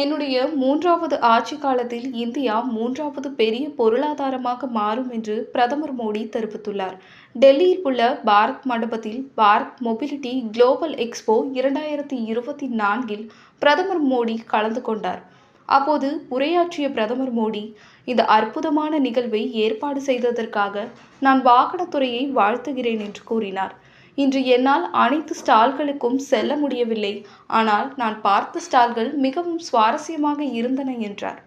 என்னுடைய 3வது ஆட்சி காலத்தில் இந்தியா 3வது பெரிய பொருளாதாரமாக மாறும் என்று பிரதமர் மோடி தெரிவித்துள்ளார். டெல்லியில் உள்ள பாரத் மண்டபத்தில் பாரத் மொபிலிட்டி குளோபல் எக்ஸ்போ 2024இல் பிரதமர் மோடி கலந்து கொண்டார். அப்போது உரையாற்றிய பிரதமர் மோடி, இந்த அற்புதமான நிகழ்வை ஏற்பாடு செய்ததற்காக நான் வாகனத்துறையை வாழ்த்துகிறேன் என்று கூறினார். இன்று என்னால் அனைத்து ஸ்டால்களுக்கும் செல்ல முடியவில்லை, ஆனால் நான் பார்த்த ஸ்டால்கள் மிகவும் சுவாரஸ்யமாக இருந்தன என்றார்.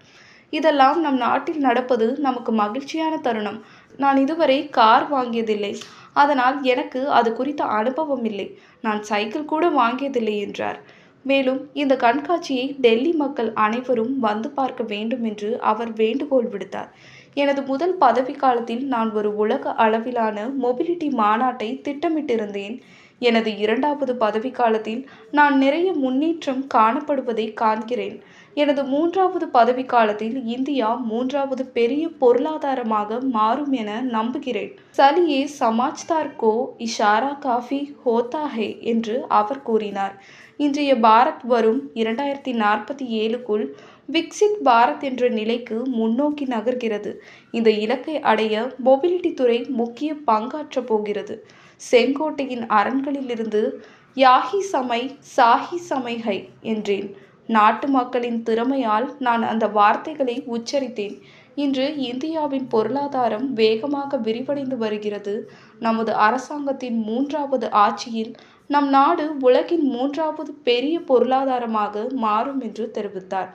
இதெல்லாம் நம் நாட்டில் நடப்பது நமக்கு மகிழ்ச்சியான தருணம். நான் இதுவரை கார் வாங்கியதில்லை, அதனால் எனக்கு அது குறித்த அனுபவம் இல்லை. நான் சைக்கிள் கூட வாங்கியதில்லை என்றார். மேலும் இந்த கண்காட்சியை டெல்லி மக்கள் அனைவரும் வந்து பார்க்க வேண்டும் என்று அவர் வேண்டுகோள் விடுத்தார். எனது முதல் பதவிக்காலத்தில் நான் ஒரு உலக அளவிலான மொபிலிட்டி மாநாட்டை திட்டமிட்டிருந்தேன். எனது 2வது பதவிக்காலத்தில் நான் நிறைய முன்னேற்றம் காணப்படுவதை காண்கிறேன். எனது 3வது பதவிக்காலத்தில் இந்தியா 3வது பெரிய பொருளாதாரமாக மாறும் என நம்புகிறேன். சலியே சமாஜ்தார் கோ இஷாரா காஃபி ஹோத்தா ஹே என்று அவர் கூறினார். இன்றைய பாரத் வரும் 2047க்குள் விக்சித் பாரத் என்ற நிலைக்கு முன்னோக்கி நகர்கிறது. இந்த இலக்கை அடைய மொபிலிட்டி துறை முக்கிய பங்காற்றப் போகிறது. செங்கோட்டையின் அரண்களிலிருந்து யாஹி சமை சாஹி சமை ஹை என்றேன். நாட்டு மக்களின் திறமையால் நான் அந்த வார்த்தைகளை உச்சரித்தேன். இன்று இந்தியாவின் பொருளாதாரம் வேகமாக விரிவடைந்து வருகிறது. நமது அரசாங்கத்தின் 3வது ஆட்சியில் நம் நாடு உலகின் 3வது பெரிய பொருளாதாரமாக மாறும் என்று தெரிவித்தார்.